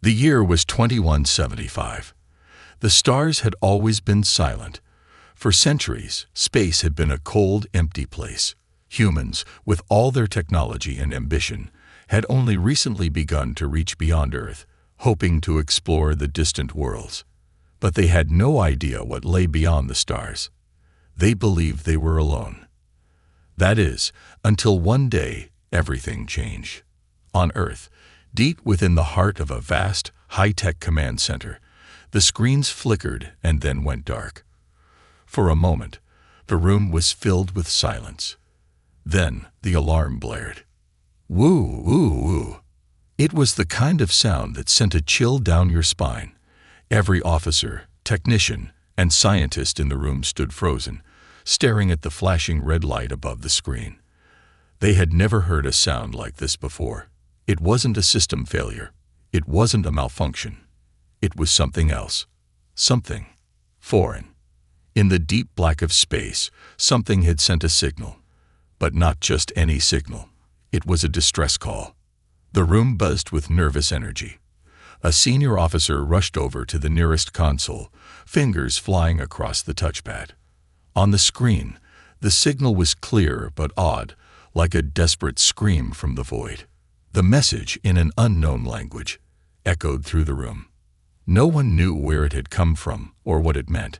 The year was 2175. The stars had always been silent. For centuries, space had been a cold, empty place. Humans, with all their technology and ambition, had only recently begun to reach beyond Earth, hoping to explore the distant worlds. But they had no idea what lay beyond the stars. They believed they were alone. That is, until one day, everything changed. On Earth, deep within the heart of a vast, high-tech command center, the screens flickered and then went dark. For a moment, the room was filled with silence. Then the alarm blared. Woo, woo, woo. It was the kind of sound that sent a chill down your spine. Every officer, technician, and scientist in the room stood frozen, staring at the flashing red light above the screen. They had never heard a sound like this before. It wasn't a system failure. It wasn't a malfunction. It was something else. Something foreign. In the deep black of space, something had sent a signal. But not just any signal. It was a distress call. The room buzzed with nervous energy. A senior officer rushed over to the nearest console, fingers flying across the touchpad. On the screen, the signal was clear but odd, like a desperate scream from the void. The message, in an unknown language, echoed through the room. No one knew where it had come from or what it meant,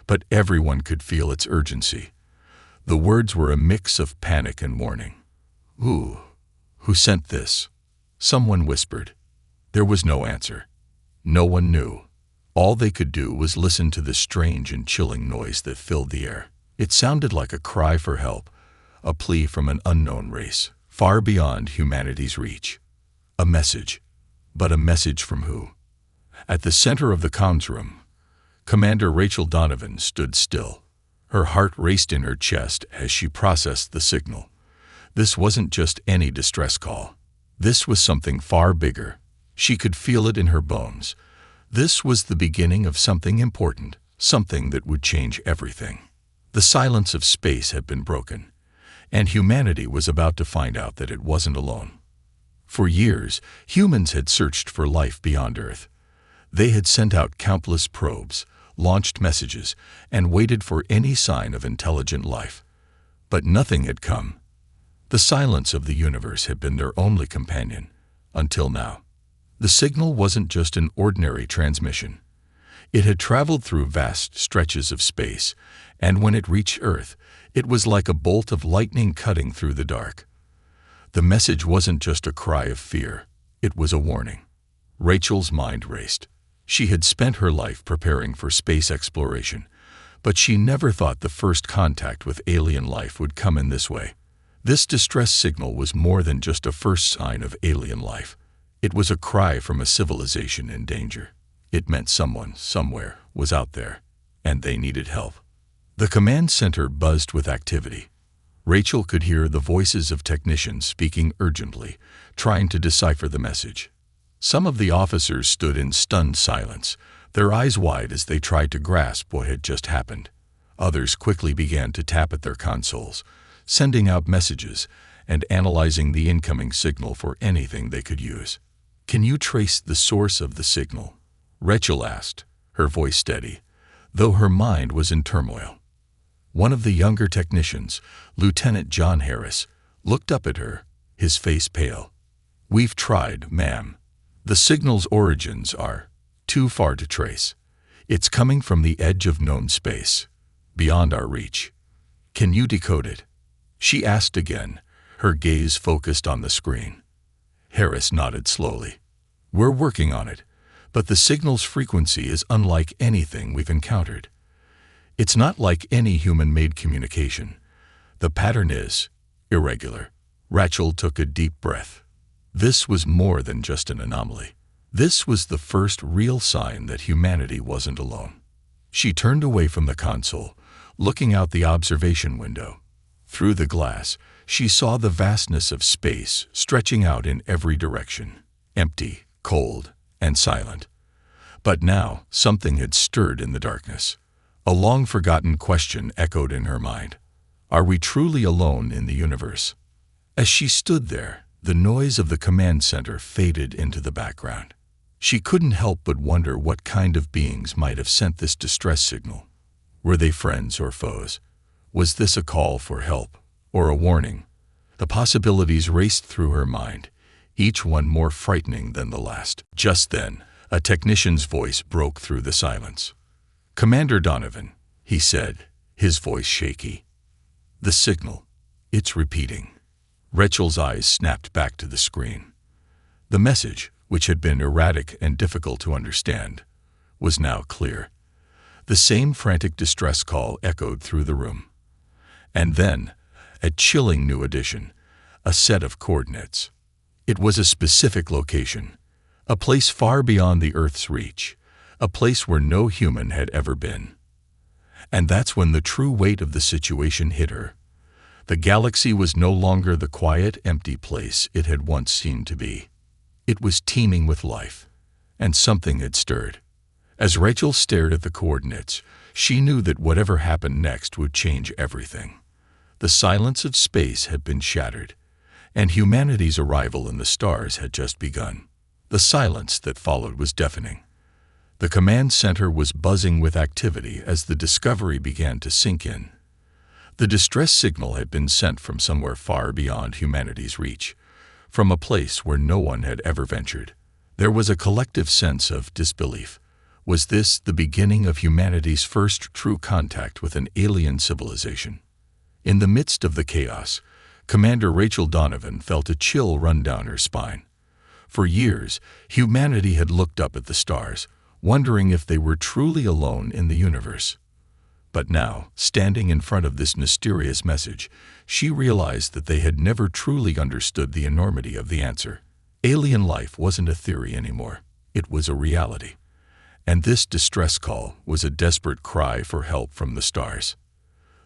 but everyone could feel its urgency. The words were a mix of panic and warning. Who sent this? Someone whispered. There was no answer. No one knew. All they could do was listen to the strange and chilling noise that filled the air. It sounded like a cry for help, a plea from an unknown race, far beyond humanity's reach. A message. But a message from who? At the center of the comms room, Commander Rachel Donovan stood still. Her heart raced in her chest as she processed the signal. This wasn't just any distress call. This was something far bigger. She could feel it in her bones. This was the beginning of something important, something that would change everything. The silence of space had been broken, and humanity was about to find out that it wasn't alone. For years, humans had searched for life beyond Earth. They had sent out countless probes, launched messages, and waited for any sign of intelligent life. But nothing had come. The silence of the universe had been their only companion, until now. The signal wasn't just an ordinary transmission. It had traveled through vast stretches of space, and when it reached Earth, it was like a bolt of lightning cutting through the dark. The message wasn't just a cry of fear, it was a warning. Rachel's mind raced. She had spent her life preparing for space exploration, but she never thought the first contact with alien life would come in this way. This distress signal was more than just a first sign of alien life. It was a cry from a civilization in danger. It meant someone, somewhere, was out there, and they needed help. The command center buzzed with activity. Rachel could hear the voices of technicians speaking urgently, trying to decipher the message. Some of the officers stood in stunned silence, their eyes wide as they tried to grasp what had just happened. Others quickly began to tap at their consoles, sending out messages and analyzing the incoming signal for anything they could use. "Can you trace the source of the signal?" Rachel asked, her voice steady, though her mind was in turmoil. One of the younger technicians, Lieutenant John Harris, looked up at her, his face pale. "We've tried, ma'am. The signal's origins are too far to trace. It's coming from the edge of known space, beyond our reach. Can you decode it?" She asked again, her gaze focused on the screen. Harris nodded slowly. "We're working on it, but the signal's frequency is unlike anything we've encountered. It's not like any human-made communication. The pattern is irregular." Rachel took a deep breath. This was more than just an anomaly. This was the first real sign that humanity wasn't alone. She turned away from the console, looking out the observation window. Through the glass, she saw the vastness of space stretching out in every direction, empty, cold, and silent. But now, something had stirred in the darkness. A long-forgotten question echoed in her mind. Are we truly alone in the universe? As she stood there, the noise of the command center faded into the background. She couldn't help but wonder what kind of beings might have sent this distress signal. Were they friends or foes? Was this a call for help or a warning? The possibilities raced through her mind, each one more frightening than the last. Just then, a technician's voice broke through the silence. "Commander Donovan," he said, his voice shaky. "The signal. It's repeating." Rachel's eyes snapped back to the screen. The message, which had been erratic and difficult to understand, was now clear. The same frantic distress call echoed through the room. And then, a chilling new addition, a set of coordinates. It was a specific location, a place far beyond the Earth's reach, a place where no human had ever been. And that's when the true weight of the situation hit her. The galaxy was no longer the quiet, empty place it had once seemed to be. It was teeming with life, and something had stirred. As Rachel stared at the coordinates, she knew that whatever happened next would change everything. The silence of space had been shattered, and humanity's arrival in the stars had just begun. The silence that followed was deafening. The command center was buzzing with activity as the discovery began to sink in. The distress signal had been sent from somewhere far beyond humanity's reach, from a place where no one had ever ventured. There was a collective sense of disbelief. Was this the beginning of humanity's first true contact with an alien civilization? In the midst of the chaos, Commander Rachel Donovan felt a chill run down her spine. For years, humanity had looked up at the stars, wondering if they were truly alone in the universe. But now, standing in front of this mysterious message, she realized that they had never truly understood the enormity of the answer. Alien life wasn't a theory anymore. It was a reality. And this distress call was a desperate cry for help from the stars.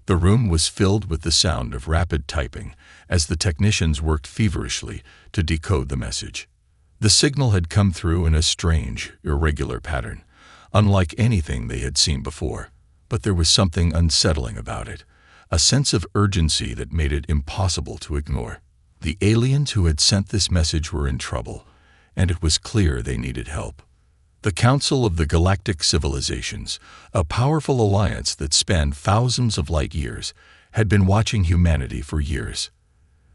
The room was filled with the sound of rapid typing as the technicians worked feverishly to decode the message. The signal had come through in a strange, irregular pattern, unlike anything they had seen before. But there was something unsettling about it, a sense of urgency that made it impossible to ignore. The aliens who had sent this message were in trouble, and it was clear they needed help. The Council of the Galactic Civilizations, a powerful alliance that spanned thousands of light years, had been watching humanity for years.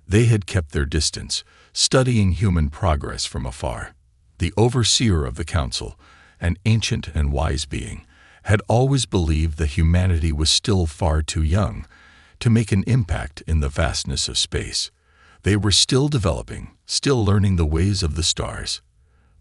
They had kept their distance, studying human progress from afar. The overseer of the council, an ancient and wise being, had always believed that humanity was still far too young to make an impact in the vastness of space. They were still developing, still learning the ways of the stars.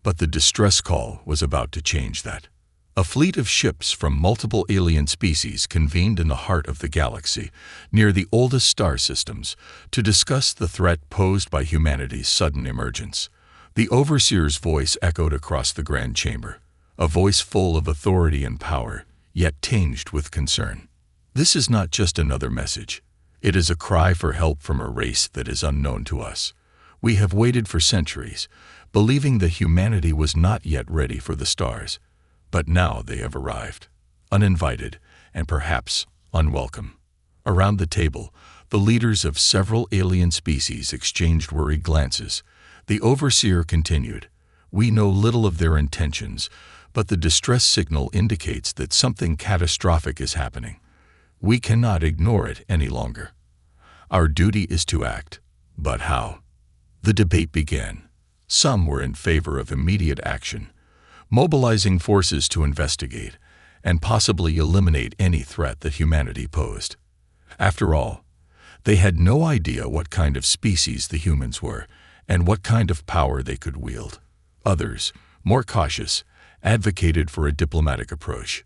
But the distress call was about to change that. A fleet of ships from multiple alien species convened in the heart of the galaxy, near the oldest star systems, to discuss the threat posed by humanity's sudden emergence. The overseer's voice echoed across the grand chamber, a voice full of authority and power, yet tinged with concern. This is not just another message. It is a cry for help from a race that is unknown to us. We have waited for centuries, believing that humanity was not yet ready for the stars. But now they have arrived, uninvited and perhaps unwelcome. Around the table, the leaders of several alien species exchanged worried glances. The overseer continued, "We know little of their intentions, but the distress signal indicates that something catastrophic is happening. We cannot ignore it any longer. Our duty is to act, but how?" The debate began. Some were in favor of immediate action, mobilizing forces to investigate and possibly eliminate any threat that humanity posed. After all, they had no idea what kind of species the humans were and what kind of power they could wield. Others, more cautious, advocated for a diplomatic approach.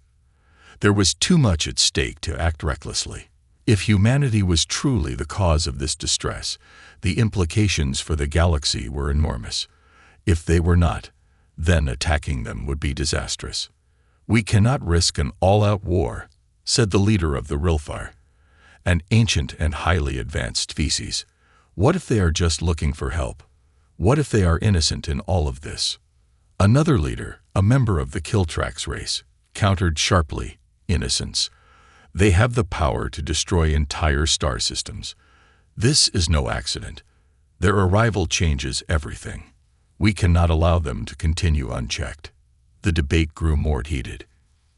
There was too much at stake to act recklessly. If humanity was truly the cause of this distress, the implications for the galaxy were enormous. If they were not, then attacking them would be disastrous. "We cannot risk an all-out war," said the leader of the Rilfar, an ancient and highly advanced species. "What if they are just looking for help? What if they are innocent in all of this?" Another leader, a member of the Kiltrax race, countered sharply, "Innocence. They have the power to destroy entire star systems. This is no accident. Their arrival changes everything. We cannot allow them to continue unchecked. The debate grew more heated.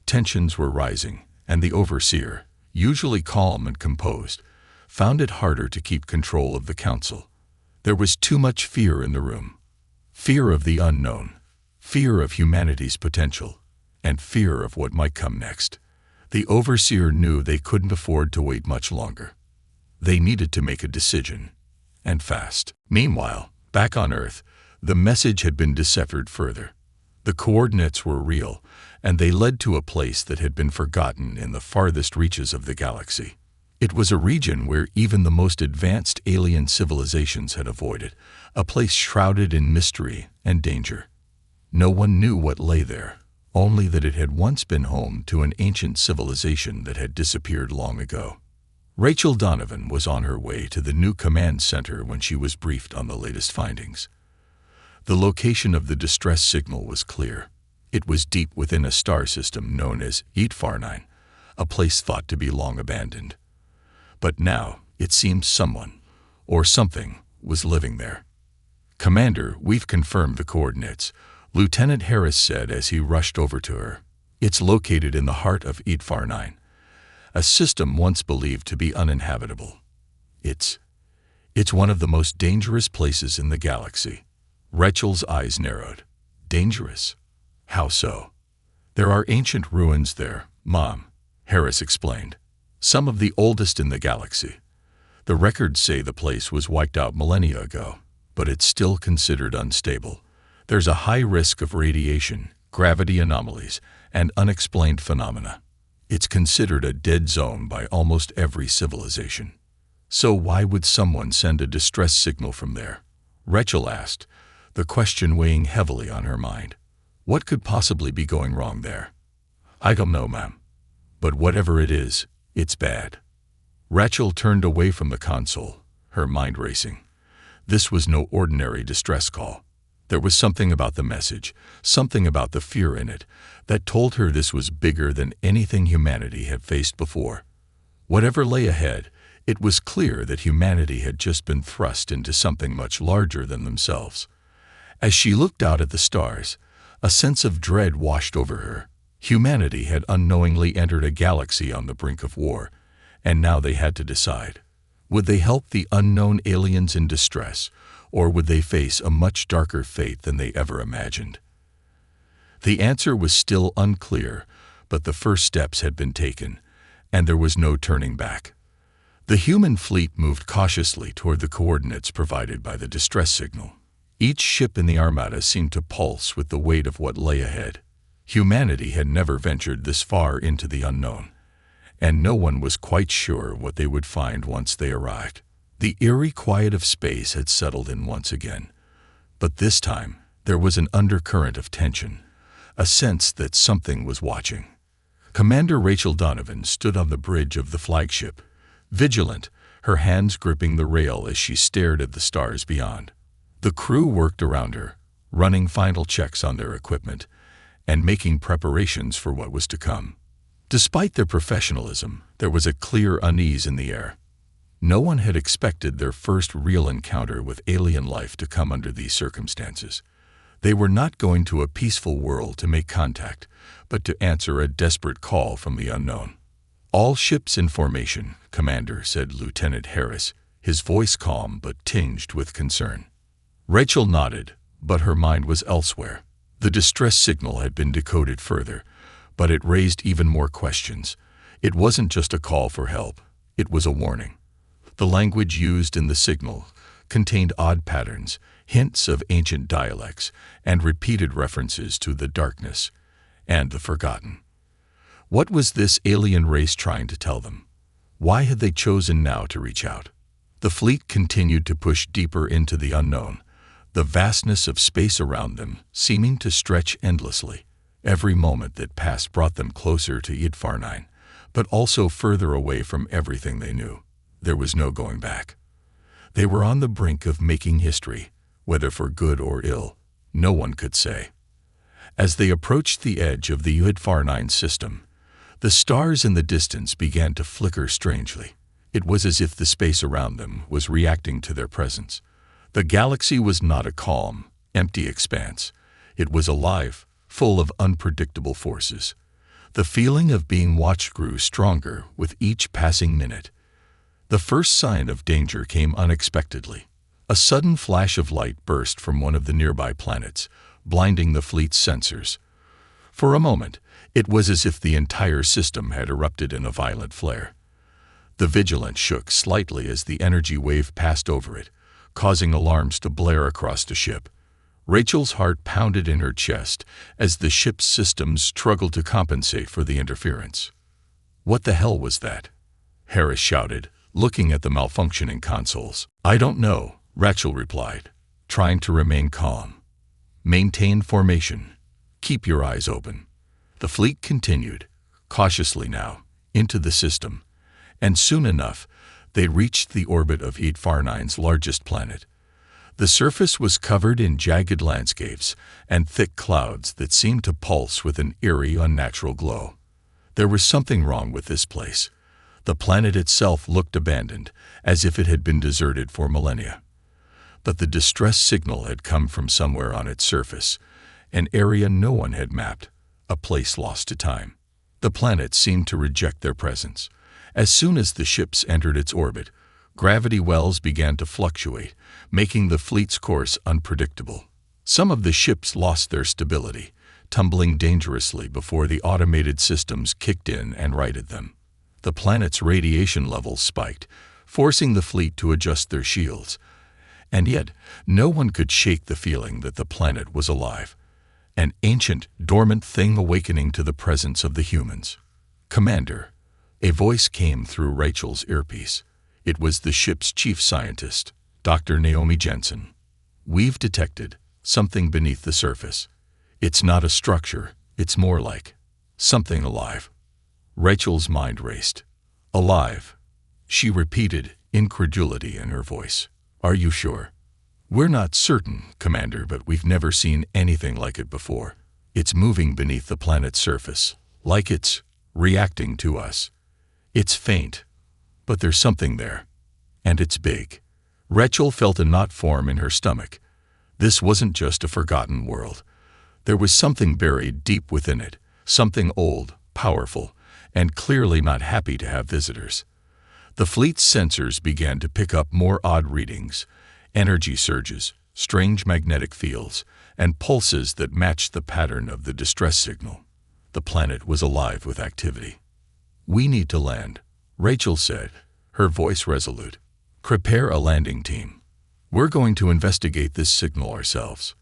Tensions were rising, and the overseer, usually calm and composed, found it harder to keep control of the council. There was too much fear in the room. Fear of the unknown, fear of humanity's potential, and fear of what might come next. The overseer knew they couldn't afford to wait much longer. They needed to make a decision, and fast. Meanwhile, back on Earth, the message had been deciphered further. The coordinates were real, and they led to a place that had been forgotten in the farthest reaches of the galaxy. It was a region where even the most advanced alien civilizations had avoided, a place shrouded in mystery and danger. No one knew what lay there, only that it had once been home to an ancient civilization that had disappeared long ago. Rachel Donovan was on her way to the new command center when she was briefed on the latest findings. The location of the distress signal was clear. It was deep within a star system known as HFY 9, a place thought to be long abandoned. But now, it seemed someone, or something, was living there. "Commander, we've confirmed the coordinates," Lieutenant Harris said as he rushed over to her. "It's located in the heart of HFY 9, a system once believed to be uninhabitable. It's one of the most dangerous places in the galaxy." Rachel's eyes narrowed. "Dangerous? How so?" "There are ancient ruins there, Mom," Harris explained. "Some of the oldest in the galaxy. The records say the place was wiped out millennia ago, but it's still considered unstable. There's a high risk of radiation, gravity anomalies, and unexplained phenomena. It's considered a dead zone by almost every civilization." "So why would someone send a distress signal from there?" Rachel asked, the question weighing heavily on her mind. What could possibly be going wrong there? "I don't know, ma'am. But whatever it is, it's bad." Rachel turned away from the console, her mind racing. This was no ordinary distress call. There was something about the message, something about the fear in it, that told her this was bigger than anything humanity had faced before. Whatever lay ahead, it was clear that humanity had just been thrust into something much larger than themselves. As she looked out at the stars, a sense of dread washed over her. Humanity had unknowingly entered a galaxy on the brink of war, and now they had to decide. Would they help the unknown aliens in distress, or would they face a much darker fate than they ever imagined? The answer was still unclear, but the first steps had been taken, and there was no turning back. The human fleet moved cautiously toward the coordinates provided by the distress signal. Each ship in the Armada seemed to pulse with the weight of what lay ahead. Humanity had never ventured this far into the unknown, and no one was quite sure what they would find once they arrived. The eerie quiet of space had settled in once again, but this time there was an undercurrent of tension, a sense that something was watching. Commander Rachel Donovan stood on the bridge of the flagship, vigilant, her hands gripping the rail as she stared at the stars beyond. The crew worked around her, running final checks on their equipment and making preparations for what was to come. Despite their professionalism, there was a clear unease in the air. No one had expected their first real encounter with alien life to come under these circumstances. They were not going to a peaceful world to make contact, but to answer a desperate call from the unknown. "All ships in formation, Commander," said Lieutenant Harris, his voice calm but tinged with concern. Rachel nodded, but her mind was elsewhere. The distress signal had been decoded further, but it raised even more questions. It wasn't just a call for help, it was a warning. The language used in the signal contained odd patterns, hints of ancient dialects, and repeated references to the darkness and the forgotten. What was this alien race trying to tell them? Why had they chosen now to reach out? The fleet continued to push deeper into the unknown, the vastness of space around them seeming to stretch endlessly. Every moment that passed brought them closer to HFY 9, but also further away from everything they knew. There was no going back. They were on the brink of making history, whether for good or ill, no one could say. As they approached the edge of the HFY 9 system, the stars in the distance began to flicker strangely. It was as if the space around them was reacting to their presence. The galaxy was not a calm, empty expanse. It was alive, full of unpredictable forces. The feeling of being watched grew stronger with each passing minute. The first sign of danger came unexpectedly. A sudden flash of light burst from one of the nearby planets, blinding the fleet's sensors. For a moment, it was as if the entire system had erupted in a violent flare. The Vigilant shook slightly as the energy wave passed over it, causing alarms to blare across the ship. Rachel's heart pounded in her chest as the ship's systems struggled to compensate for the interference. "What the hell was that?" Harris shouted, looking at the malfunctioning consoles. "I don't know," Rachel replied, trying to remain calm. "Maintain formation. Keep your eyes open." The fleet continued, cautiously now, into the system, and soon enough, they reached the orbit of HFY-9's largest planet. The surface was covered in jagged landscapes and thick clouds that seemed to pulse with an eerie, unnatural glow. There was something wrong with this place. The planet itself looked abandoned, as if it had been deserted for millennia. But the distress signal had come from somewhere on its surface, an area no one had mapped, a place lost to time. The planet seemed to reject their presence. As soon as the ships entered its orbit, gravity wells began to fluctuate, making the fleet's course unpredictable. Some of the ships lost their stability, tumbling dangerously before the automated systems kicked in and righted them. The planet's radiation levels spiked, forcing the fleet to adjust their shields. And yet, no one could shake the feeling that the planet was alive, an ancient, dormant thing awakening to the presence of the humans. "Commander," a voice came through Rachel's earpiece. It was the ship's chief scientist, Dr. Naomi Jensen. "We've detected something beneath the surface. It's not a structure, it's more like something alive." Rachel's mind raced. "Alive?" She repeated, incredulity in her voice. "Are you sure?" "We're not certain, Commander, but we've never seen anything like it before. It's moving beneath the planet's surface, like it's reacting to us. It's faint, but there's something there. And it's big." Rachel felt a knot form in her stomach. This wasn't just a forgotten world. There was something buried deep within it, something old, powerful, and clearly not happy to have visitors. The fleet's sensors began to pick up more odd readings, energy surges, strange magnetic fields, and pulses that matched the pattern of the distress signal. The planet was alive with activity. "We need to land," Rachel said, her voice resolute. "Prepare a landing team. We're going to investigate this signal ourselves."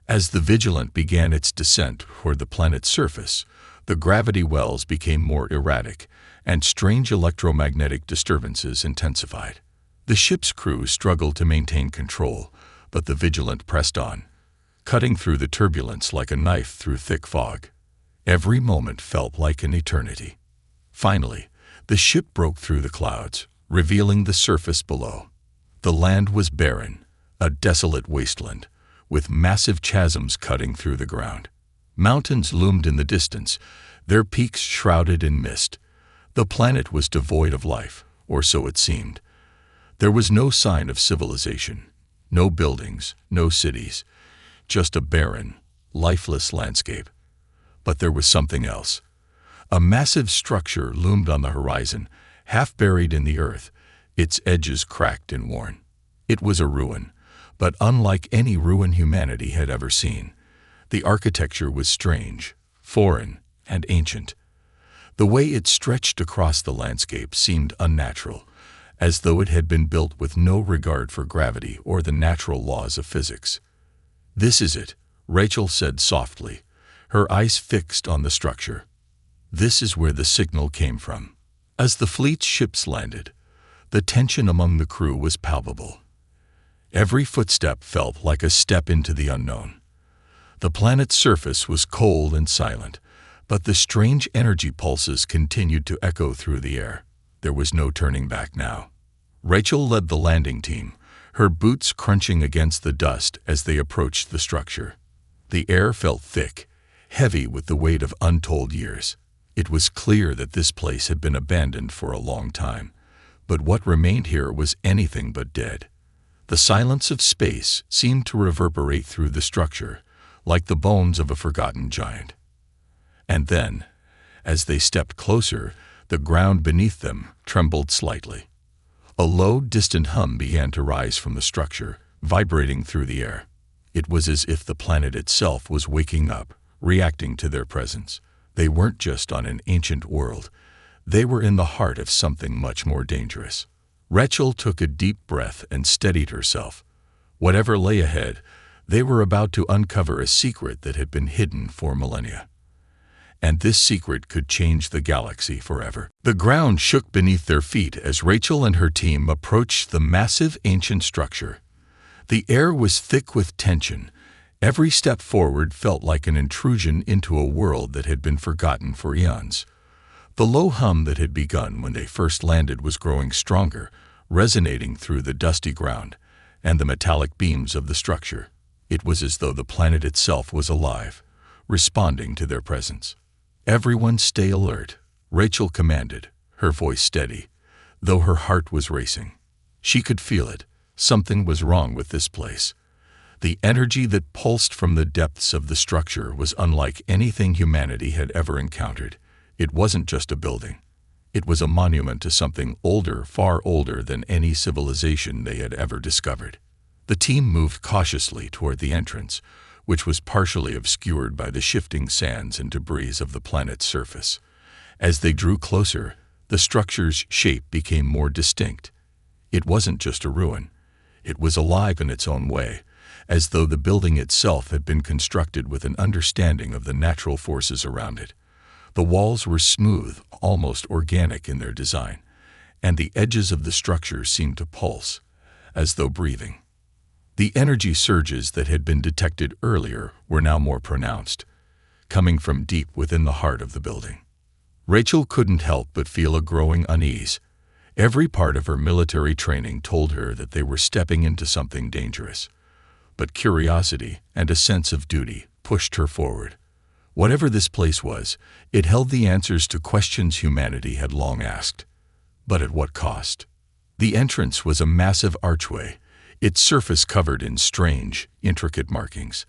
As the Vigilant began its descent toward the planet's surface, the gravity wells became more erratic, and strange electromagnetic disturbances intensified. The ship's crew struggled to maintain control, but the Vigilant pressed on, cutting through the turbulence like a knife through thick fog. Every moment felt like an eternity. Finally, the ship broke through the clouds, revealing the surface below. The land was barren, a desolate wasteland, with massive chasms cutting through the ground. Mountains loomed in the distance, their peaks shrouded in mist. The planet was devoid of life, or so it seemed. There was no sign of civilization, no buildings, no cities, just a barren, lifeless landscape. But there was something else. A massive structure loomed on the horizon, half buried in the earth, its edges cracked and worn. It was a ruin, but unlike any ruin humanity had ever seen. The architecture was strange, foreign, and ancient. The way it stretched across the landscape seemed unnatural, as though it had been built with no regard for gravity or the natural laws of physics. "This is it," Rachel said softly, her eyes fixed on the structure. "This is where the signal came from." As the fleet's ships landed, the tension among the crew was palpable. Every footstep felt like a step into the unknown. The planet's surface was cold and silent, but the strange energy pulses continued to echo through the air. There was no turning back now. Rachel led the landing team, her boots crunching against the dust as they approached the structure. The air felt thick, heavy with the weight of untold years. It was clear that this place had been abandoned for a long time, but what remained here was anything but dead. The silence of space seemed to reverberate through the structure, like the bones of a forgotten giant. And then, as they stepped closer, the ground beneath them trembled slightly. A low, distant hum began to rise from the structure, vibrating through the air. It was as if the planet itself was waking up, reacting to their presence. They weren't just on an ancient world. They were in the heart of something much more dangerous. Rachel took a deep breath and steadied herself. Whatever lay ahead, they were about to uncover a secret that had been hidden for millennia. And this secret could change the galaxy forever. The ground shook beneath their feet as Rachel and her team approached the massive ancient structure. The air was thick with tension. Every step forward felt like an intrusion into a world that had been forgotten for eons. The low hum that had begun when they first landed was growing stronger, resonating through the dusty ground and the metallic beams of the structure. It was as though the planet itself was alive, responding to their presence. "Everyone stay alert," Rachel commanded, her voice steady, though her heart was racing. She could feel it. Something was wrong with this place. The energy that pulsed from the depths of the structure was unlike anything humanity had ever encountered. It wasn't just a building. It was a monument to something older, far older than any civilization they had ever discovered. The team moved cautiously toward the entrance, which was partially obscured by the shifting sands and debris of the planet's surface. As they drew closer, the structure's shape became more distinct. It wasn't just a ruin. It was alive in its own way, as though the building itself had been constructed with an understanding of the natural forces around it. The walls were smooth, almost organic in their design, and the edges of the structure seemed to pulse, as though breathing. The energy surges that had been detected earlier were now more pronounced, coming from deep within the heart of the building. Rachel couldn't help but feel a growing unease. Every part of her military training told her that they were stepping into something dangerous. But curiosity and a sense of duty pushed her forward. Whatever this place was, it held the answers to questions humanity had long asked. But at what cost? The entrance was a massive archway, its surface covered in strange, intricate markings.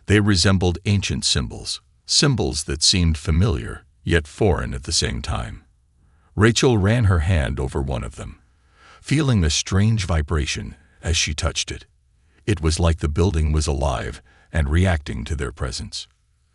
They resembled ancient symbols, symbols that seemed familiar, yet foreign at the same time. Rachel ran her hand over one of them, feeling a strange vibration as she touched it. It was like the building was alive and reacting to their presence.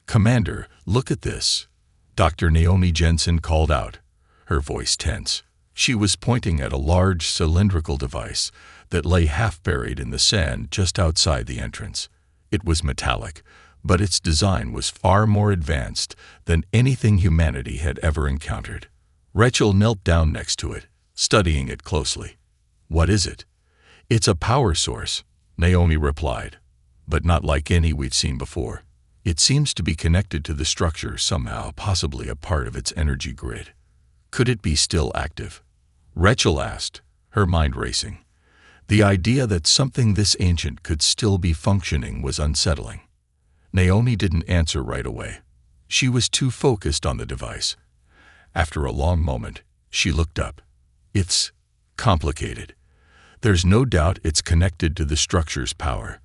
"Commander, look at this," Dr. Naomi Jensen called out, her voice tense. She was pointing at a large cylindrical device that lay half buried in the sand just outside the entrance. It was metallic, but its design was far more advanced than anything humanity had ever encountered. Rachel knelt down next to it, studying it closely. "What is it?" "It's a power source," Naomi replied, "but not like any we've seen before. It seems to be connected to the structure somehow, possibly a part of its energy grid." "Could it be still active?" Rachel asked, her mind racing. The idea that something this ancient could still be functioning was unsettling. Naomi didn't answer right away. She was too focused on the device. After a long moment, she looked up. "It's complicated. There's no doubt it's connected to the structure's power.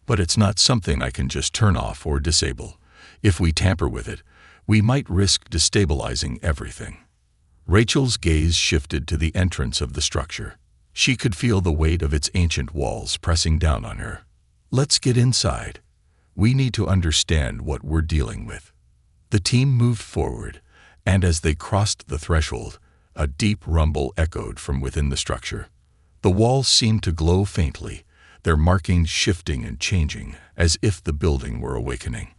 But it's not something I can just turn off or disable. If we tamper with it, we might risk destabilizing everything." Rachel's gaze shifted to the entrance of the structure. She could feel the weight of its ancient walls pressing down on her. "Let's get inside. We need to understand what we're dealing with." The team moved forward, and as they crossed the threshold, a deep rumble echoed from within the structure. The walls seemed to glow faintly, their markings shifting and changing, as if the building were awakening.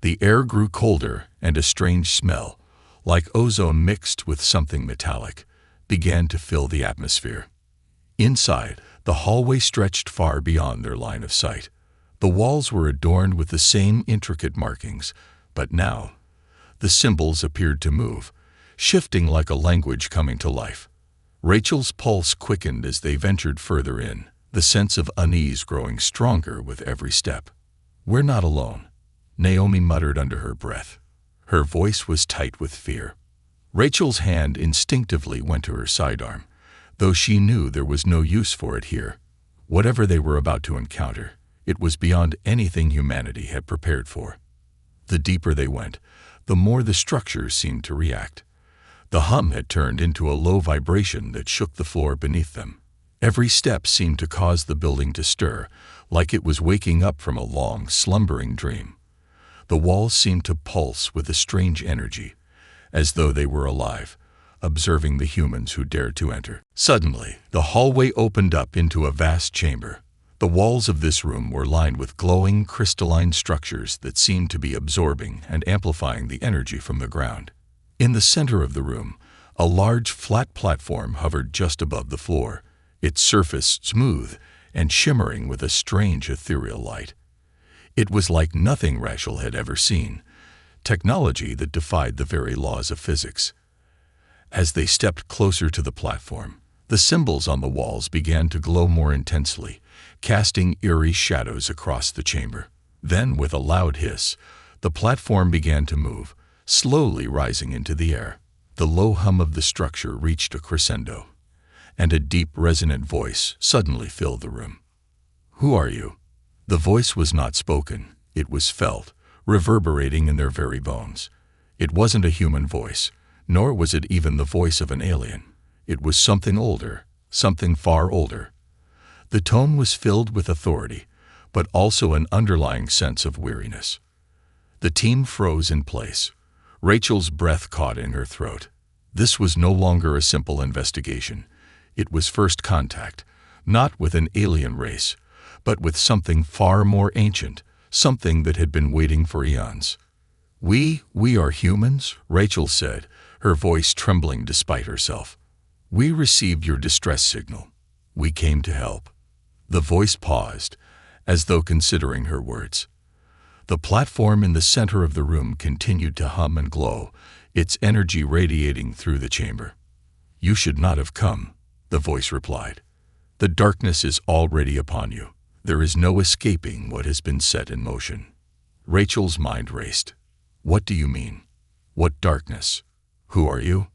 The air grew colder, and a strange smell, like ozone mixed with something metallic, began to fill the atmosphere. Inside, the hallway stretched far beyond their line of sight. The walls were adorned with the same intricate markings, but now, the symbols appeared to move, shifting like a language coming to life. Rachel's pulse quickened as they ventured further in, the sense of unease growing stronger with every step. "We're not alone," Naomi muttered under her breath. Her voice was tight with fear. Rachel's hand instinctively went to her sidearm, though she knew there was no use for it here. Whatever they were about to encounter, it was beyond anything humanity had prepared for. The deeper they went, the more the structures seemed to react. The hum had turned into a low vibration that shook the floor beneath them. Every step seemed to cause the building to stir, like it was waking up from a long, slumbering dream. The walls seemed to pulse with a strange energy, as though they were alive, observing the humans who dared to enter. Suddenly, the hallway opened up into a vast chamber. The walls of this room were lined with glowing, crystalline structures that seemed to be absorbing and amplifying the energy from the ground. In the center of the room, a large, flat platform hovered just above the floor, its surface smooth and shimmering with a strange ethereal light. It was like nothing Rachel had ever seen, technology that defied the very laws of physics. As they stepped closer to the platform, the symbols on the walls began to glow more intensely, casting eerie shadows across the chamber. Then, with a loud hiss, the platform began to move, slowly rising into the air. The low hum of the structure reached a crescendo, and a deep, resonant voice suddenly filled the room. "Who are you?" The voice was not spoken, it was felt, reverberating in their very bones. It wasn't a human voice, nor was it even the voice of an alien. It was something older, something far older. The tone was filled with authority, but also an underlying sense of weariness. The team froze in place. Rachel's breath caught in her throat. This was no longer a simple investigation. It was first contact, not with an alien race, but with something far more ancient, something that had been waiting for eons. We are humans," Rachel said, her voice trembling despite herself. "We received your distress signal. We came to help." The voice paused, as though considering her words. The platform in the center of the room continued to hum and glow, its energy radiating through the chamber. "You should not have come," the voice replied. "The darkness is already upon you. There is no escaping what has been set in motion." Rachel's mind raced. "What do you mean? What darkness? Who are you?"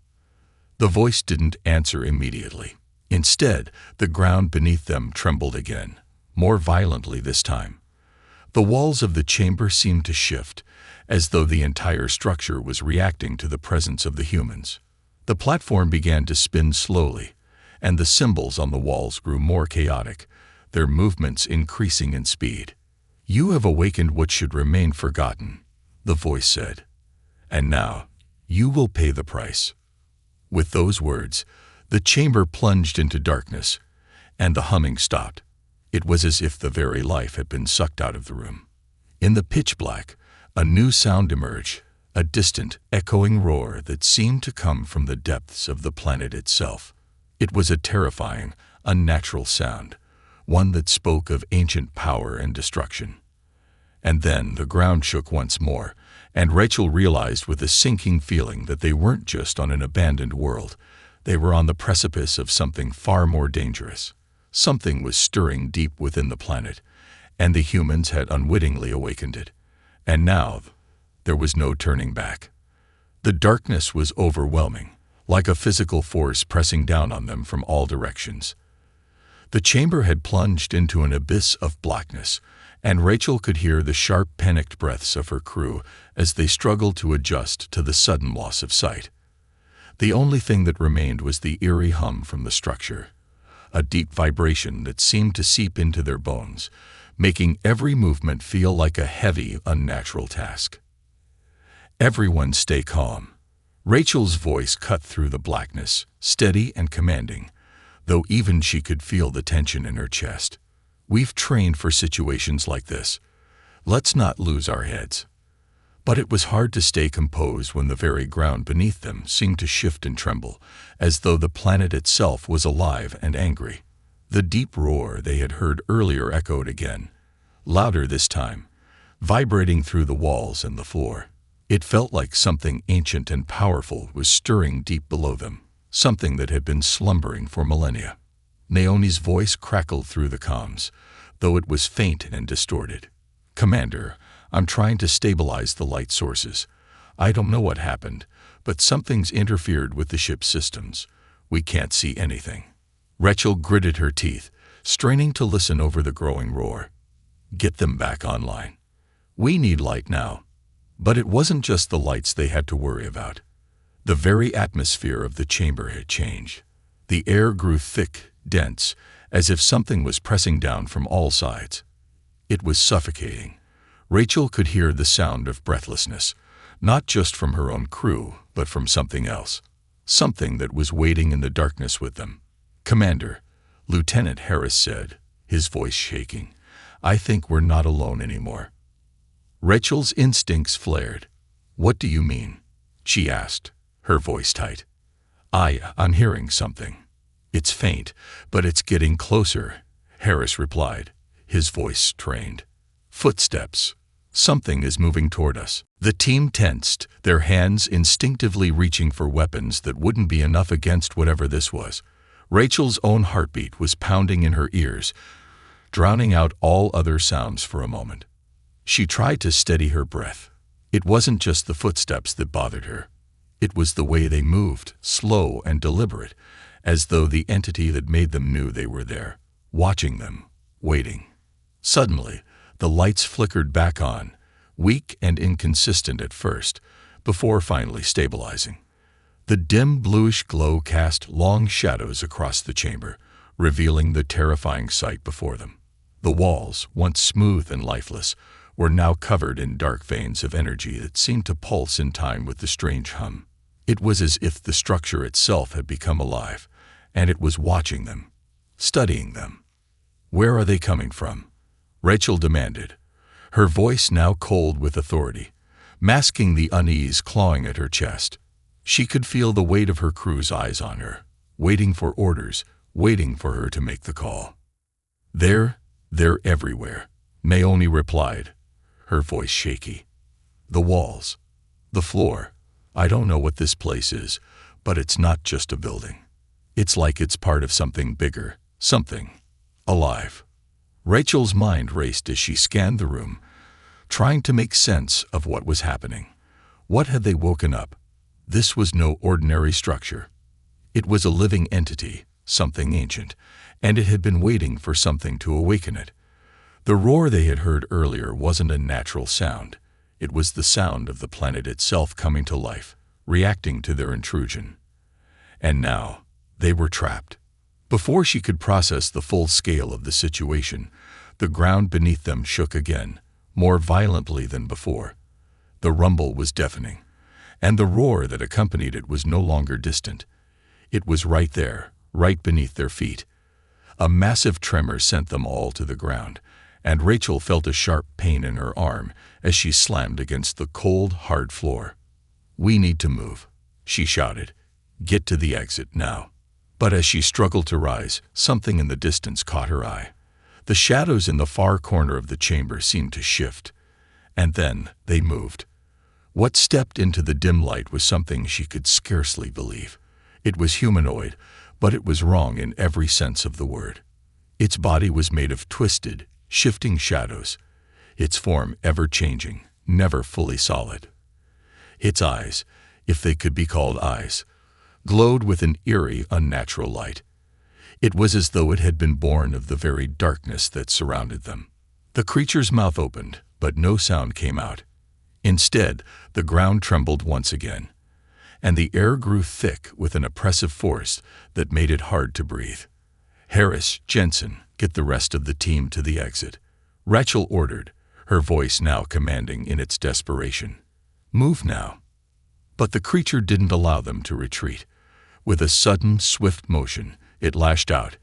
The voice didn't answer immediately. Instead, the ground beneath them trembled again, more violently this time. The walls of the chamber seemed to shift, as though the entire structure was reacting to the presence of the humans. The platform began to spin slowly, and the symbols on the walls grew more chaotic, their movements increasing in speed. "You have awakened what should remain forgotten," the voice said. "And now, you will pay the price." With those words, the chamber plunged into darkness, and the humming stopped. It was as if the very life had been sucked out of the room. In the pitch black, a new sound emerged, a distant, echoing roar that seemed to come from the depths of the planet itself. It was a terrifying, unnatural sound, one that spoke of ancient power and destruction. And then the ground shook once more, and Rachel realized with a sinking feeling that they weren't just on an abandoned world, they were on the precipice of something far more dangerous. Something was stirring deep within the planet, and the humans had unwittingly awakened it. And now, there was no turning back. The darkness was overwhelming, like a physical force pressing down on them from all directions. The chamber had plunged into an abyss of blackness, and Rachel could hear the sharp, panicked breaths of her crew as they struggled to adjust to the sudden loss of sight. The only thing that remained was the eerie hum from the structure, a deep vibration that seemed to seep into their bones, making every movement feel like a heavy, unnatural task. "Everyone stay calm." Rachel's voice cut through the blackness, steady and commanding, though even she could feel the tension in her chest. "We've trained for situations like this. Let's not lose our heads." But it was hard to stay composed when the very ground beneath them seemed to shift and tremble, as though the planet itself was alive and angry. The deep roar they had heard earlier echoed again, louder this time, vibrating through the walls and the floor. It felt like something ancient and powerful was stirring deep below them, something that had been slumbering for millennia. Naomi's voice crackled through the comms, though it was faint and distorted. "Commander, I'm trying to stabilize the light sources. I don't know what happened, but something's interfered with the ship's systems. We can't see anything." Rachel gritted her teeth, straining to listen over the growing roar. Get them back online. We need light now. But it wasn't just the lights they had to worry about. The very atmosphere of the chamber had changed. The air grew thick, dense, as if something was pressing down from all sides. It was suffocating. Rachel could hear the sound of breathlessness, not just from her own crew, but from something else. Something that was waiting in the darkness with them. "Commander," Lieutenant Harris said, his voice shaking, "I think we're not alone anymore." Rachel's instincts flared. "What do you mean?" she asked, her voice tight. I'm hearing something. It's faint, but it's getting closer," Harris replied, his voice strained. "Footsteps. Something is moving toward us." The team tensed, their hands instinctively reaching for weapons that wouldn't be enough against whatever this was. Rachel's own heartbeat was pounding in her ears, drowning out all other sounds for a moment. She tried to steady her breath. It wasn't just the footsteps that bothered her. It was the way they moved, slow and deliberate, as though the entity that made them knew they were there, watching them, waiting. Suddenly, the lights flickered back on, weak and inconsistent at first, before finally stabilizing. The dim bluish glow cast long shadows across the chamber, revealing the terrifying sight before them. The walls, once smooth and lifeless, were now covered in dark veins of energy that seemed to pulse in time with the strange hum. It was as if the structure itself had become alive, and it was watching them, studying them. "Where are they coming from?" Rachel demanded, her voice now cold with authority, masking the unease clawing at her chest. She could feel the weight of her crew's eyes on her, waiting for orders, waiting for her to make the call. They're everywhere," Naomi replied, her voice shaky. "The walls, the floor. I don't know what this place is, but it's not just a building. It's like it's part of something bigger, something alive." Rachel's mind raced as she scanned the room, trying to make sense of what was happening. What had they woken up? This was no ordinary structure. It was a living entity, something ancient, and it had been waiting for something to awaken it. The roar they had heard earlier wasn't a natural sound. It was the sound of the planet itself coming to life, reacting to their intrusion. And now, they were trapped. Before she could process the full scale of the situation, the ground beneath them shook again, more violently than before. The rumble was deafening, and the roar that accompanied it was no longer distant. It was right there, right beneath their feet. A massive tremor sent them all to the ground, and Rachel felt a sharp pain in her arm as she slammed against the cold, hard floor. "We need to move," she shouted. "Get to the exit now." But as she struggled to rise, something in the distance caught her eye. The shadows in the far corner of the chamber seemed to shift, and then they moved. What stepped into the dim light was something she could scarcely believe. It was humanoid, but it was wrong in every sense of the word. Its body was made of twisted, shifting shadows, its form ever-changing, never fully solid. Its eyes, if they could be called eyes, glowed with an eerie, unnatural light. It was as though it had been born of the very darkness that surrounded them. The creature's mouth opened, but no sound came out. Instead, the ground trembled once again, and the air grew thick with an oppressive force that made it hard to breathe. "Harris, Jensen, get the rest of the team to the exit," Rachel ordered, her voice now commanding in its desperation. "Move now." But the creature didn't allow them to retreat. With a sudden, swift motion, it lashed out,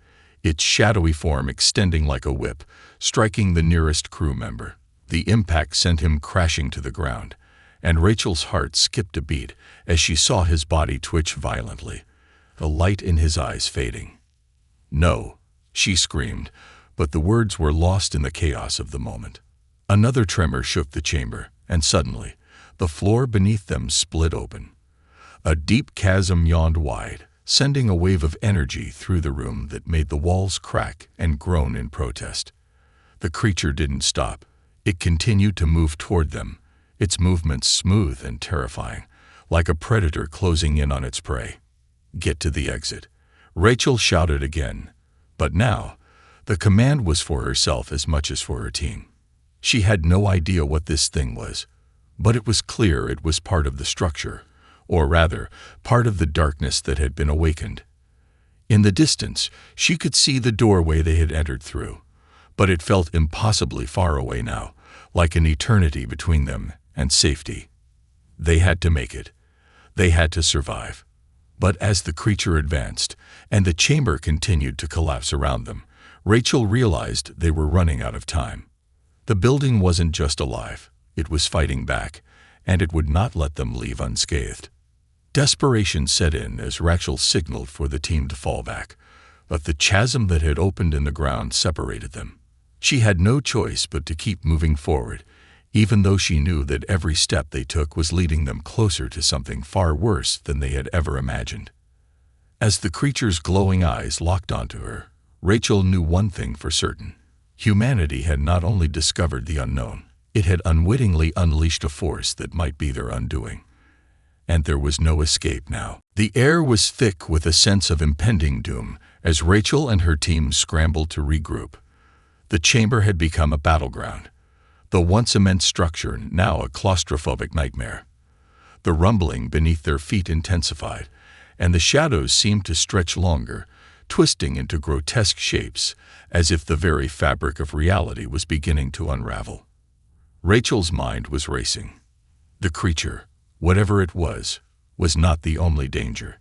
its shadowy form extending like a whip, striking the nearest crew member. The impact sent him crashing to the ground, and Rachel's heart skipped a beat as she saw his body twitch violently, the light in his eyes fading. "No," she screamed, but the words were lost in the chaos of the moment. Another tremor shook the chamber, and suddenly, the floor beneath them split open. A deep chasm yawned wide, sending a wave of energy through the room that made the walls crack and groan in protest. The creature didn't stop. It continued to move toward them, its movements smooth and terrifying, like a predator closing in on its prey. "Get to the exit," Rachel shouted again. But now, The command was for herself as much as for her team. She had no idea what this thing was, but it was clear it was part of the structure, or rather, part of the darkness that had been awakened. In the distance, she could see the doorway they had entered through, but it felt impossibly far away now, like an eternity between them and safety. They had to make it. They had to survive. But as the creature advanced, and the chamber continued to collapse around them, Rachel realized they were running out of time. The building wasn't just alive, it was fighting back, and it would not let them leave unscathed. Desperation set in as Rachel signaled for the team to fall back, but the chasm that had opened in the ground separated them. She had no choice but to keep moving forward, even though she knew that every step they took was leading them closer to something far worse than they had ever imagined. As the creature's glowing eyes locked onto her, Rachel knew one thing for certain. Humanity had not only discovered the unknown, it had unwittingly unleashed a force that might be their undoing. And there was no escape now. The air was thick with a sense of impending doom as Rachel and her team scrambled to regroup. The chamber had become a battleground, the once immense structure now a claustrophobic nightmare. The rumbling beneath their feet intensified, and the shadows seemed to stretch longer, twisting into grotesque shapes, as if the very fabric of reality was beginning to unravel. Rachel's mind was racing. The creature, whatever it was not the only danger.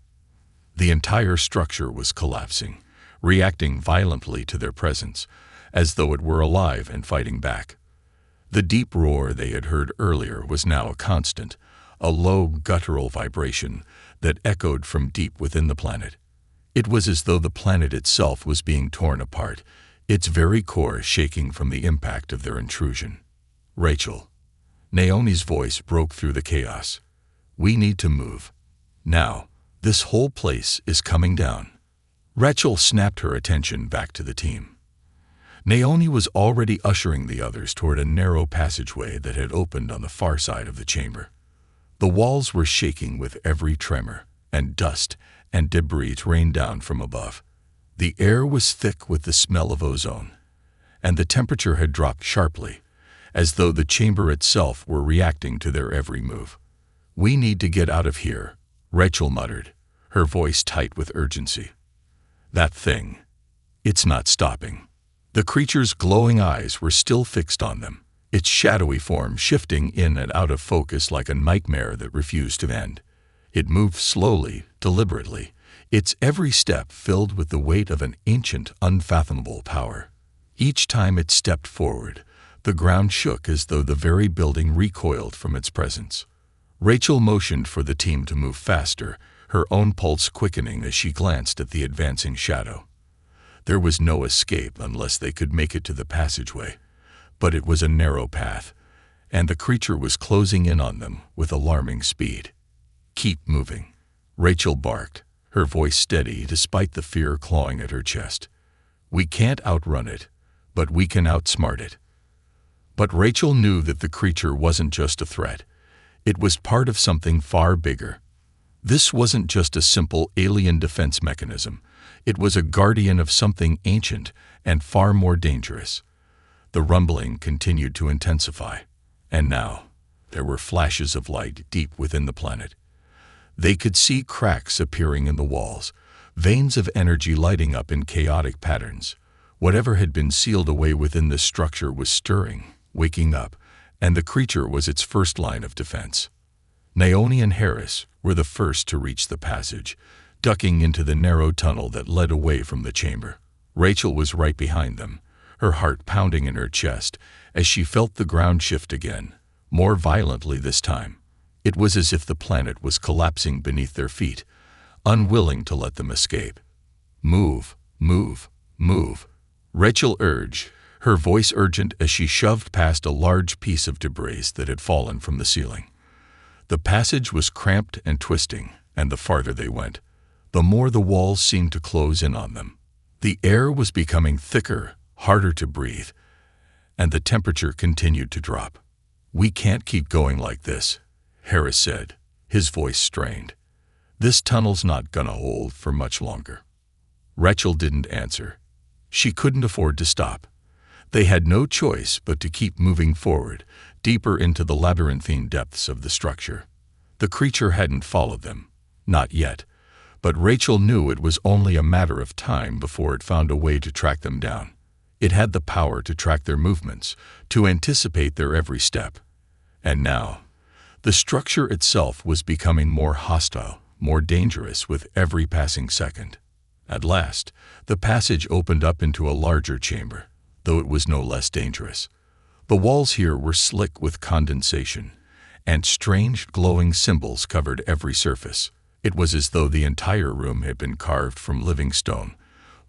The entire structure was collapsing, reacting violently to their presence, as though it were alive and fighting back. The deep roar they had heard earlier was now a constant, a low guttural vibration that echoed from deep within the planet. It was as though the planet itself was being torn apart, its very core shaking from the impact of their intrusion. "Rachel." Naomi's voice broke through the chaos. "We need to move. Now, this whole place is coming down." Rachel snapped her attention back to the team. Naomi was already ushering the others toward a narrow passageway that had opened on the far side of the chamber. The walls were shaking with every tremor, and dust and debris rained down from above. The air was thick with the smell of ozone, and the temperature had dropped sharply, as though the chamber itself were reacting to their every move. "We need to get out of here," Rachel muttered, her voice tight with urgency. "That thing, it's not stopping." The creature's glowing eyes were still fixed on them, its shadowy form shifting in and out of focus like a nightmare that refused to end. It moved slowly, deliberately, its every step filled with the weight of an ancient, unfathomable power. Each time it stepped forward, the ground shook as though the very building recoiled from its presence. Rachel motioned for the team to move faster, her own pulse quickening as she glanced at the advancing shadow. There was no escape unless they could make it to the passageway, but it was a narrow path, and the creature was closing in on them with alarming speed. "Keep moving," Rachel barked, her voice steady despite the fear clawing at her chest. "We can't outrun it, but we can outsmart it." But Rachel knew that the creature wasn't just a threat. It was part of something far bigger. This wasn't just a simple alien defense mechanism. It was a guardian of something ancient and far more dangerous. The rumbling continued to intensify, and now there were flashes of light deep within the planet. They could see cracks appearing in the walls, veins of energy lighting up in chaotic patterns. Whatever had been sealed away within the structure was stirring, waking up, and the creature was its first line of defense. Naomi and Harris were the first to reach the passage, ducking into the narrow tunnel that led away from the chamber. Rachel was right behind them, her heart pounding in her chest as she felt the ground shift again, more violently this time. It was as if the planet was collapsing beneath their feet, unwilling to let them escape. "Move, move, move," Rachel urged, her voice urgent as she shoved past a large piece of debris that had fallen from the ceiling. The passage was cramped and twisting, and the farther they went, the more the walls seemed to close in on them. The air was becoming thicker, harder to breathe, and the temperature continued to drop. "We can't keep going like this," Harris said, his voice strained. "This tunnel's not gonna hold for much longer." Rachel didn't answer. She couldn't afford to stop. They had no choice but to keep moving forward, deeper into the labyrinthine depths of the structure. The creature hadn't followed them. Not yet. But Rachel knew it was only a matter of time before it found a way to track them down. It had the power to track their movements, to anticipate their every step. And now, the structure itself was becoming more hostile, more dangerous with every passing second. At last, the passage opened up into a larger chamber, though it was no less dangerous. The walls here were slick with condensation, and strange glowing symbols covered every surface. It was as though the entire room had been carved from living stone,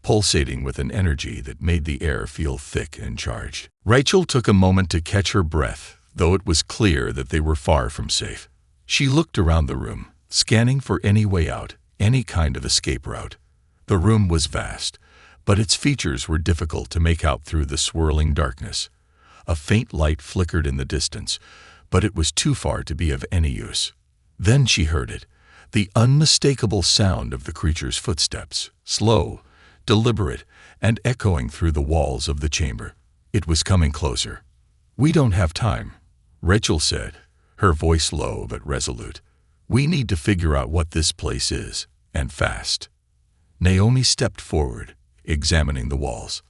pulsating with an energy that made the air feel thick and charged. Rachel took a moment to catch her breath, though it was clear that they were far from safe. She looked around the room, scanning for any way out, any kind of escape route. The room was vast, but its features were difficult to make out through the swirling darkness. A faint light flickered in the distance, but it was too far to be of any use. Then she heard it, the unmistakable sound of the creature's footsteps, slow, deliberate, and echoing through the walls of the chamber. It was coming closer. "We don't have time," Rachel said, her voice low but resolute. "We need to figure out what this place is, and fast." Naomi stepped forward, examining the walls.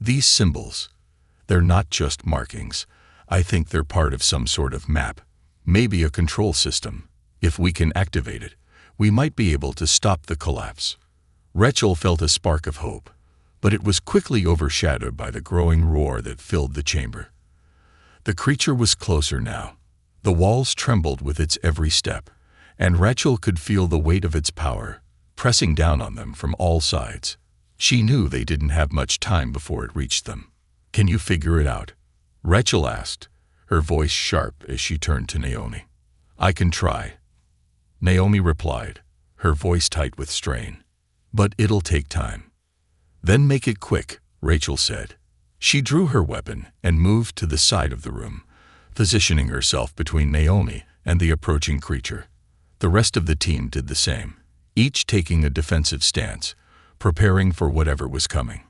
"These symbols, they're not just markings. I think they're part of some sort of map, maybe a control system. If we can activate it, we might be able to stop the collapse." Rachel felt a spark of hope, but it was quickly overshadowed by the growing roar that filled the chamber. The creature was closer now. The walls trembled with its every step, and Rachel could feel the weight of its power, pressing down on them from all sides. She knew they didn't have much time before it reached them. "Can you figure it out?" Rachel asked, her voice sharp as she turned to Naomi. "I can try," Naomi replied, her voice tight with strain. "But it'll take time." "Then make it quick," Rachel said. She drew her weapon and moved to the side of the room, positioning herself between Naomi and the approaching creature. The rest of the team did the same, each taking a defensive stance, preparing for whatever was coming.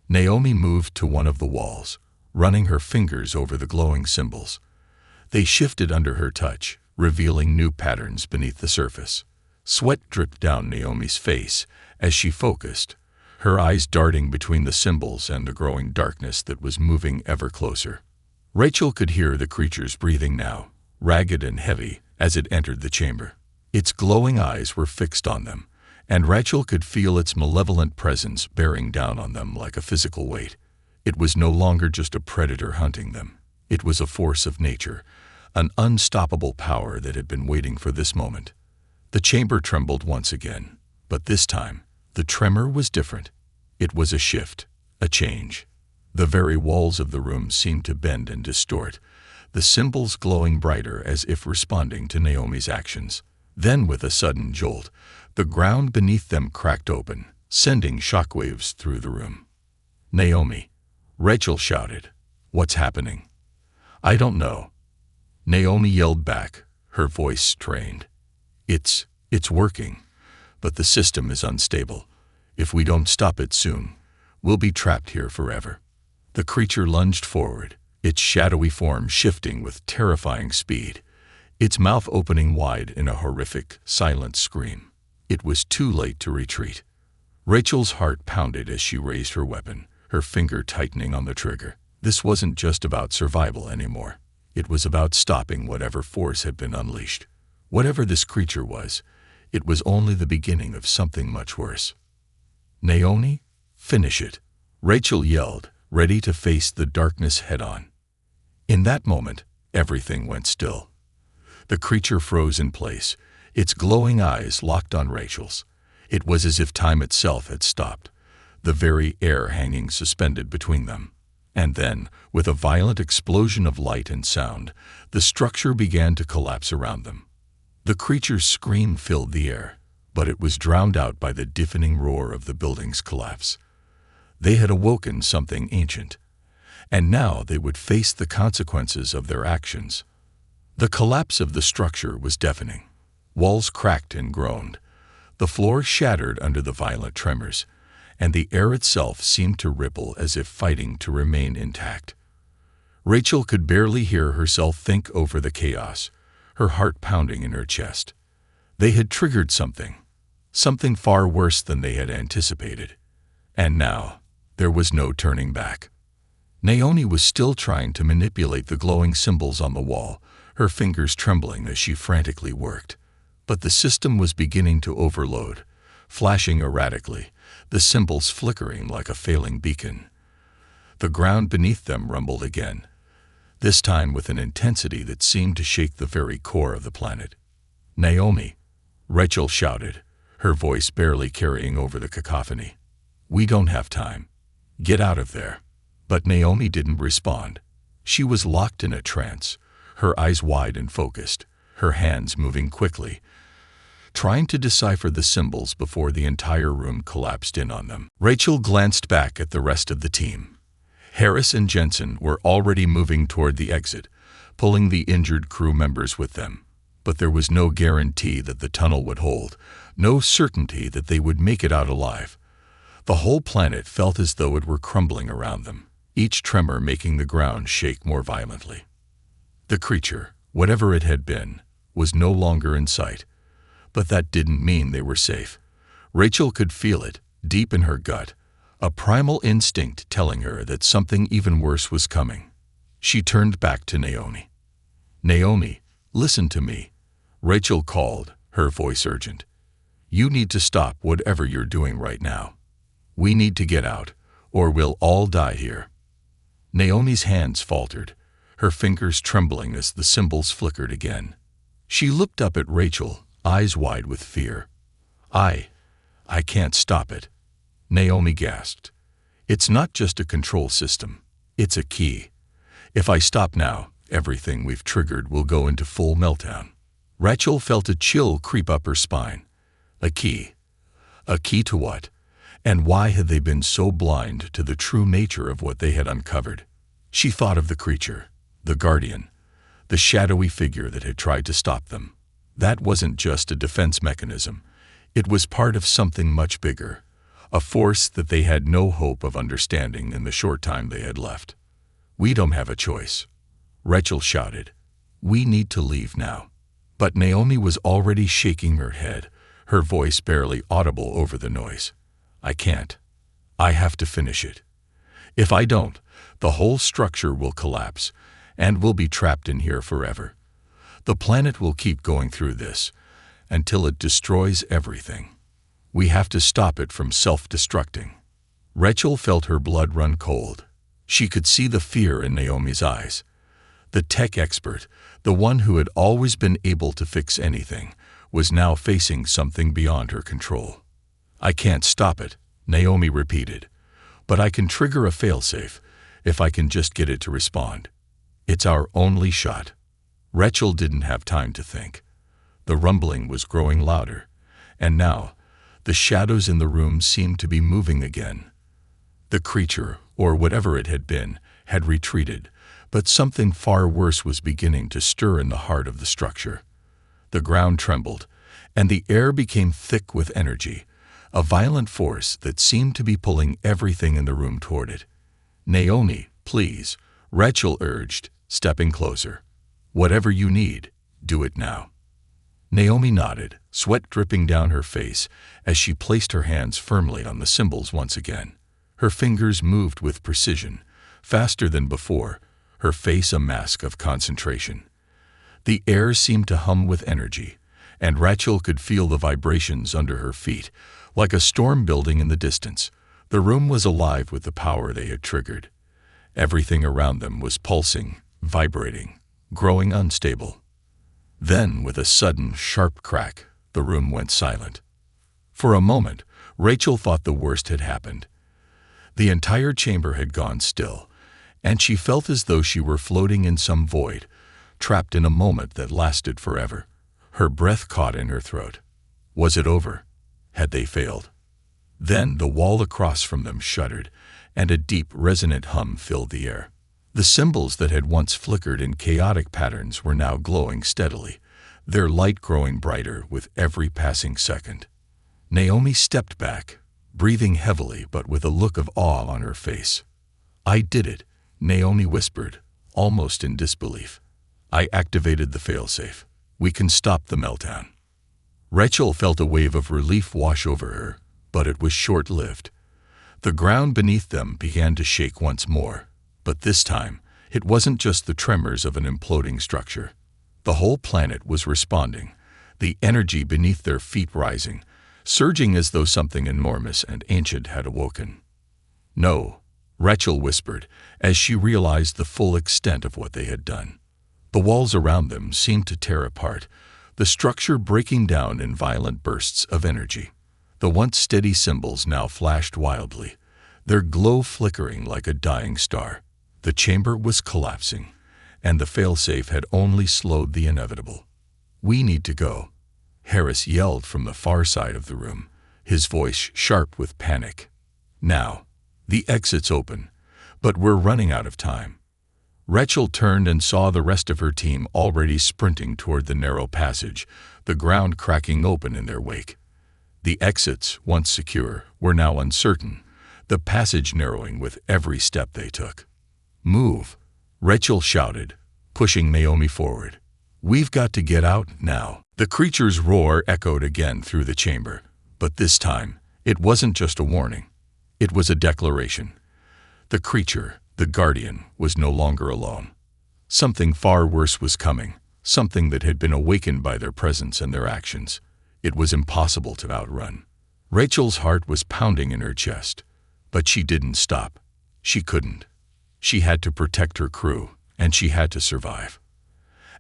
Naomi moved to one of the walls, running her fingers over the glowing symbols. They shifted under her touch, revealing new patterns beneath the surface. Sweat dripped down Naomi's face as she focused, her eyes darting between the symbols and the growing darkness that was moving ever closer. Rachel could hear the creature's breathing now, ragged and heavy, as it entered the chamber. Its glowing eyes were fixed on them, and Rachel could feel its malevolent presence bearing down on them like a physical weight. It was no longer just a predator hunting them. It was a force of nature, an unstoppable power that had been waiting for this moment. The chamber trembled once again, but this time, the tremor was different. It was a shift, a change. The very walls of the room seemed to bend and distort, the symbols glowing brighter as if responding to Naomi's actions. Then, with a sudden jolt, the ground beneath them cracked open, sending shockwaves through the room. "Naomi," Rachel shouted. "What's happening?" "I don't know," Naomi yelled back, her voice strained. It's working, but the system is unstable. If we don't stop it soon, we'll be trapped here forever." The creature lunged forward, its shadowy form shifting with terrifying speed, its mouth opening wide in a horrific, silent scream. It was too late to retreat. Rachel's heart pounded as she raised her weapon, her finger tightening on the trigger. This wasn't just about survival anymore. It was about stopping whatever force had been unleashed. Whatever this creature was, it was only the beginning of something much worse. "Naomi, finish it," Rachel yelled, ready to face the darkness head-on. In that moment, everything went still. The creature froze in place, its glowing eyes locked on Rachel's. It was as if time itself had stopped, the very air hanging suspended between them. And then, with a violent explosion of light and sound, the structure began to collapse around them. The creature's scream filled the air, but it was drowned out by the deafening roar of the building's collapse. They had awoken something ancient, and now they would face the consequences of their actions. The collapse of the structure was deafening. Walls cracked and groaned. The floor shattered under the violent tremors, and the air itself seemed to ripple as if fighting to remain intact. Rachel could barely hear herself think over the chaos, her heart pounding in her chest. They had triggered something far worse than they had anticipated. And now, there was no turning back. Naomi was still trying to manipulate the glowing symbols on the wall, her fingers trembling as she frantically worked. But the system was beginning to overload, flashing erratically, the symbols flickering like a failing beacon. The ground beneath them rumbled again, this time with an intensity that seemed to shake the very core of the planet. "Naomi," Rachel shouted, her voice barely carrying over the cacophony. "We don't have time. Get out of there." But Naomi didn't respond. She was locked in a trance, her eyes wide and focused, her hands moving quickly, trying to decipher the symbols before the entire room collapsed in on them. Rachel glanced back at the rest of the team. Harris and Jensen were already moving toward the exit, pulling the injured crew members with them. But there was no guarantee that the tunnel would hold, no certainty that they would make it out alive. The whole planet felt as though it were crumbling around them, each tremor making the ground shake more violently. The creature, whatever it had been, was no longer in sight. But that didn't mean they were safe. Rachel could feel it, deep in her gut, a primal instinct telling her that something even worse was coming. She turned back to Naomi. "Naomi, listen to me," Rachel called, her voice urgent. "You need to stop whatever you're doing right now. We need to get out, or we'll all die here." Naomi's hands faltered, her fingers trembling as the symbols flickered again. She looked up at Rachel, eyes wide with fear. I can't stop it," Naomi gasped. "It's not just a control system. It's a key. If I stop now, everything we've triggered will go into full meltdown." Rachel felt a chill creep up her spine. A key. A key to what? And why had they been so blind to the true nature of what they had uncovered? She thought of the creature, the guardian, the shadowy figure that had tried to stop them. That wasn't just a defense mechanism. It was part of something much bigger, a force that they had no hope of understanding in the short time they had left. "We don't have a choice," Rachel shouted. "We need to leave now." But Naomi was already shaking her head, her voice barely audible over the noise. "I can't. I have to finish it. If I don't, the whole structure will collapse, and we'll be trapped in here forever. The planet will keep going through this, until it destroys everything. We have to stop it from self-destructing." Rachel felt her blood run cold. She could see the fear in Naomi's eyes. The tech expert, the one who had always been able to fix anything, was now facing something beyond her control. "I can't stop it," Naomi repeated, "but I can trigger a failsafe if I can just get it to respond. It's our only shot." Rachel didn't have time to think. The rumbling was growing louder, and now the shadows in the room seemed to be moving again. The creature, or whatever it had been, had retreated, but something far worse was beginning to stir in the heart of the structure. The ground trembled, and the air became thick with energy, a violent force that seemed to be pulling everything in the room toward it. "Naomi, please," Rachel urged, stepping closer. "Whatever you need, do it now." Naomi nodded, sweat dripping down her face as she placed her hands firmly on the symbols once again. Her fingers moved with precision, faster than before, her face a mask of concentration. The air seemed to hum with energy, and Rachel could feel the vibrations under her feet, like a storm building in the distance. The room was alive with the power they had triggered. Everything around them was pulsing, vibrating, growing unstable. Then, with a sudden, sharp crack, the room went silent. For a moment, Rachel thought the worst had happened. The entire chamber had gone still, and she felt as though she were floating in some void, trapped in a moment that lasted forever. Her breath caught in her throat. Was it over? Had they failed? Then the wall across from them shuddered, and a deep, resonant hum filled the air. The symbols that had once flickered in chaotic patterns were now glowing steadily, their light growing brighter with every passing second. Naomi stepped back, breathing heavily but with a look of awe on her face. "I did it," Naomi whispered, almost in disbelief. "I activated the failsafe. We can stop the meltdown." Rachel felt a wave of relief wash over her, but it was short-lived. The ground beneath them began to shake once more, but this time it wasn't just the tremors of an imploding structure. The whole planet was responding, the energy beneath their feet rising, surging as though something enormous and ancient had awoken. "No," Rachel whispered as she realized the full extent of what they had done. The walls around them seemed to tear apart, the structure breaking down in violent bursts of energy. The once steady symbols now flashed wildly, their glow flickering like a dying star. The chamber was collapsing, and the failsafe had only slowed the inevitable. "We need to go," Harris yelled from the far side of the room, his voice sharp with panic. "Now. The exit's open, but we're running out of time." Rachel turned and saw the rest of her team already sprinting toward the narrow passage, the ground cracking open in their wake. The exits, once secure, were now uncertain, the passage narrowing with every step they took. "Move," Rachel shouted, pushing Naomi forward. "We've got to get out now." The creature's roar echoed again through the chamber, but this time it wasn't just a warning. It was a declaration. The creature, the Guardian, was no longer alone. Something far worse was coming, something that had been awakened by their presence and their actions. It was impossible to outrun. Rachel's heart was pounding in her chest, but she didn't stop. She couldn't. She had to protect her crew, and she had to survive.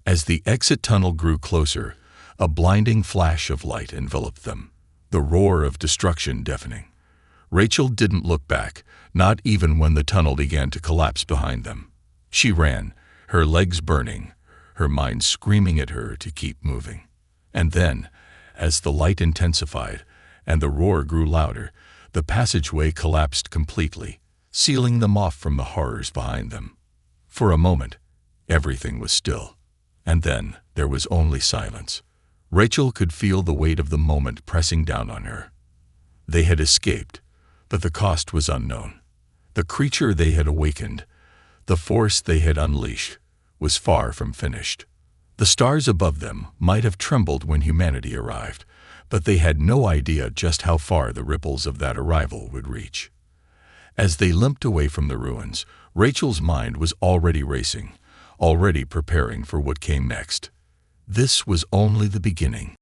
As the exit tunnel grew closer, a blinding flash of light enveloped them, the roar of destruction deafening. Rachel didn't look back, not even when the tunnel began to collapse behind them. She ran, her legs burning, her mind screaming at her to keep moving. And then, as the light intensified and the roar grew louder, the passageway collapsed completely, sealing them off from the horrors behind them. For a moment, everything was still. And then there was only silence. Rachel could feel the weight of the moment pressing down on her. They had escaped, but the cost was unknown. The creature they had awakened, the force they had unleashed, was far from finished. The stars above them might have trembled when humanity arrived, but they had no idea just how far the ripples of that arrival would reach. As they limped away from the ruins, Rachel's mind was already racing, already preparing for what came next. This was only the beginning.